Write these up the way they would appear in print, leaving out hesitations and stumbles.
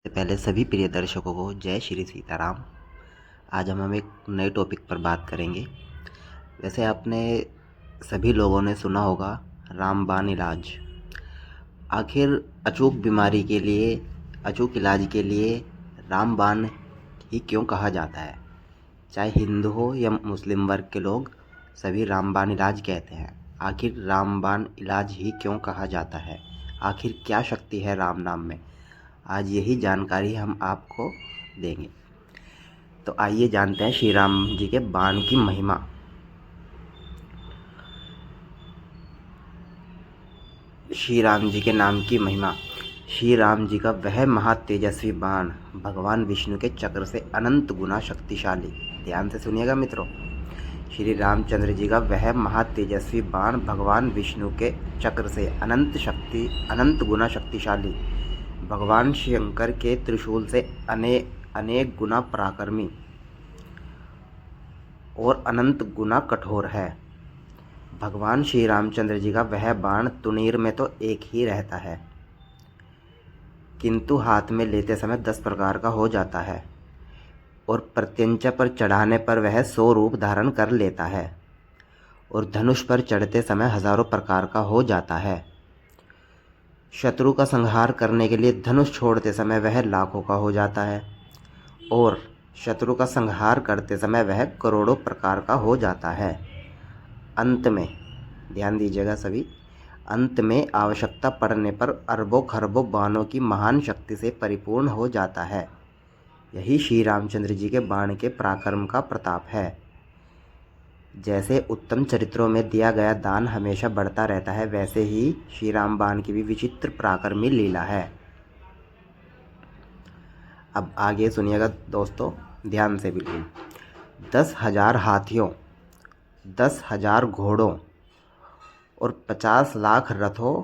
से पहले सभी प्रिय दर्शकों को जय श्री सीताराम। आज हम एक नए टॉपिक पर बात करेंगे। वैसे आपने सभी लोगों ने सुना होगा रामबाण इलाज। आखिर अचूक बीमारी के लिए, अचूक इलाज के लिए रामबाण ही क्यों कहा जाता है? चाहे हिंदू हो या मुस्लिम वर्ग के लोग सभी रामबाण इलाज कहते हैं। आखिर रामबाण इलाज ही क्यों कहा जाता है? आखिर क्या शक्ति है राम नाम में? आज यही जानकारी हम आपको देंगे। तो आइए जानते हैं श्री राम जी के बाण की महिमा। श्री राम जी के नाम की महिमा। श्री राम जी का वह महातेजस्वी बाण भगवान विष्णु के चक्र से अनंत गुना शक्तिशाली। ध्यान से सुनिएगा मित्रों। श्री रामचंद्र जी का वह महातेजस्वी बाण भगवान विष्णु के चक्र से अनंत गुना शक्तिशाली, भगवान शंकर के त्रिशूल से अनेक गुना पराक्रमी और अनंत गुना कठोर है। भगवान श्री रामचंद्र जी का वह बाण तुनीर में तो एक ही रहता है, किंतु हाथ में लेते समय 10 प्रकार का हो जाता है और प्रत्यंचा पर चढ़ाने पर वह 100 रूप धारण कर लेता है और धनुष पर चढ़ते समय हजारों प्रकार का हो जाता है। शत्रु का संहार करने के लिए धनुष छोड़ते समय वह लाखों का हो जाता है और शत्रु का संहार करते समय वह करोड़ों प्रकार का हो जाता है। अंत में, ध्यान दीजिएगा सभी, अंत में आवश्यकता पड़ने पर अरबों खरबों बाणों की महान शक्ति से परिपूर्ण हो जाता है। यही श्री रामचंद्र जी के बाण के पराक्रम का प्रताप है। जैसे उत्तम चरित्रों में दिया गया दान हमेशा बढ़ता रहता है, वैसे ही श्री राम बाण की भी विचित्र पराक्रमी लीला है। अब आगे सुनिएगा दोस्तों ध्यान से बिल्कुल। 10,000 हाथियों, 10,000 घोड़ों और 50 लाख रथों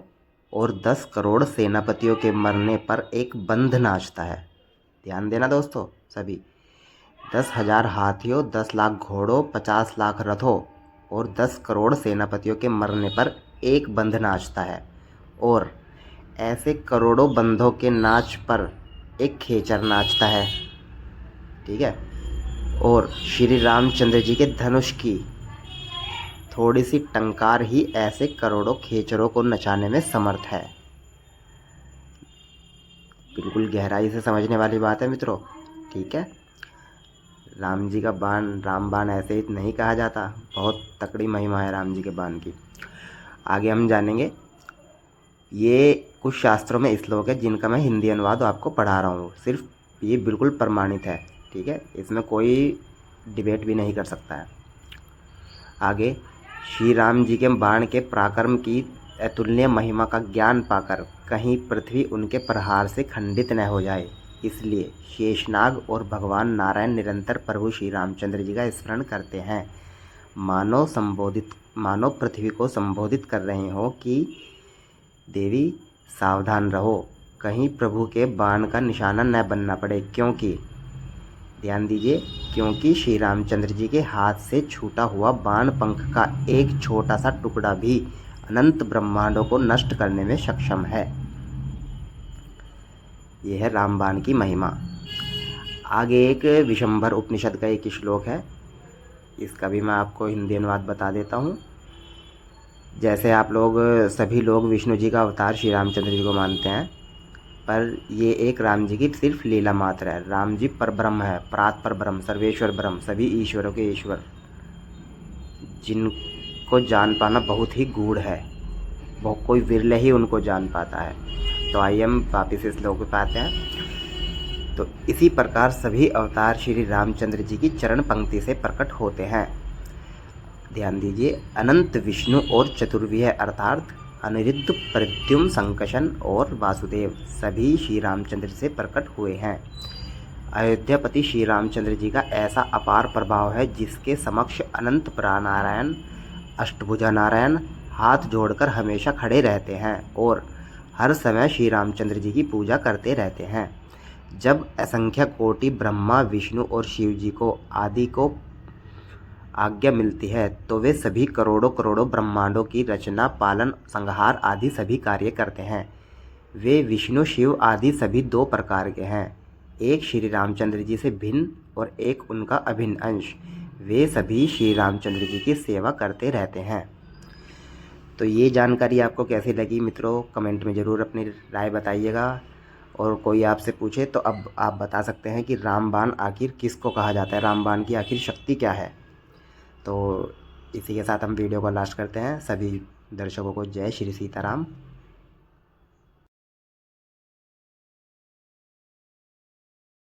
और 10 करोड़ सेनापतियों के मरने पर एक बंध नाचता है। ध्यान देना दोस्तों सभी। 10,000 हाथियों, 10 लाख घोड़ों, 50 लाख रथों और 10 करोड़ सेनापतियों के मरने पर एक बंध नाचता है और ऐसे करोड़ों बंधों के नाच पर एक खेचर नाचता है। ठीक है। और श्री रामचंद्र जी के धनुष की थोड़ी सी टंकार ही ऐसे करोड़ों खेचरों को नचाने में समर्थ है। बिल्कुल गहराई से समझने वाली बात है मित्रों। ठीक है। राम जी का बाण रामबाण ऐसे ही नहीं कहा जाता, बहुत तकड़ी महिमा है राम जी के बाण की। आगे हम जानेंगे। ये कुछ शास्त्रों में श्लोक है जिनका मैं हिंदी अनुवाद आपको पढ़ा रहा हूँ। सिर्फ ये बिल्कुल प्रमाणित है। ठीक है, इसमें कोई डिबेट भी नहीं कर सकता है। आगे, श्री राम जी के बाण के पराक्रम की अतुलनीय महिमा का ज्ञान पाकर कहीं पृथ्वी उनके प्रहार से खंडित न हो जाए, इसलिए शेषनाग और भगवान नारायण निरंतर प्रभु श्री रामचंद्र जी का स्मरण करते हैं। मानो पृथ्वी को संबोधित कर रहे हो कि देवी सावधान रहो, कहीं प्रभु के बाण का निशाना न बनना पड़े, क्योंकि ध्यान दीजिए, क्योंकि श्री रामचंद्र जी के हाथ से छूटा हुआ बाण पंख का एक छोटा सा टुकड़ा भी अनंत ब्रह्मांडों को नष्ट करने में सक्षम है। यह है रामबाण की महिमा। आगे एक विशंभर उपनिषद का एक श्लोक है, इसका भी मैं आपको हिंदी अनुवाद बता देता हूँ। जैसे आप लोग सभी लोग विष्णु जी का अवतार श्री रामचंद्र जी को मानते हैं, पर ये एक राम जी की सिर्फ लीला मात्र है। राम जी परब्रह्म है, परात पर ब्रह्म, सर्वेश्वर ब्रह्म, सभी ईश्वरों के ईश्वर, जिनको जान पाना बहुत ही गूढ़ है, बहुत कोई विरले ही उनको जान पाता है। तो आइए हम वापिस इस श्लोक पे आते हैं। तो इसी प्रकार सभी अवतार श्री रामचंद्र जी की चरण पंक्ति से प्रकट होते हैं। ध्यान दीजिए, अनंत विष्णु और चतुर्विह अर्थात अनिरुद्ध, प्रद्युम्न, संकर्षण और वासुदेव सभी श्री रामचंद्र से प्रकट हुए हैं। अयोध्यापति श्री रामचंद्र जी का ऐसा अपार प्रभाव है जिसके समक्ष अनंत नारायण, अष्टभुजा नारायण हाथ जोड़कर हमेशा खड़े रहते हैं और हर समय श्री रामचंद्र जी की पूजा करते रहते हैं। जब असंख्य कोटि ब्रह्मा, विष्णु और शिव जी को आदि को आज्ञा मिलती है तो वे सभी करोड़ों करोड़ों ब्रह्मांडों की रचना, पालन, संहार आदि सभी कार्य करते हैं। वे विष्णु शिव आदि सभी दो प्रकार के हैं, एक श्री रामचंद्र जी से भिन्न और एक उनका अभिन्न अंश। वे सभी श्री रामचंद्र जी की सेवा करते रहते हैं। तो ये जानकारी आपको कैसी लगी मित्रों, कमेंट में ज़रूर अपनी राय बताइएगा। और कोई आपसे पूछे तो अब आप बता सकते हैं कि रामबाण आखिर किसको कहा जाता है, रामबाण की आखिर शक्ति क्या है। तो इसी के साथ हम वीडियो को लास्ट करते हैं। सभी दर्शकों को जय श्री सीताराम।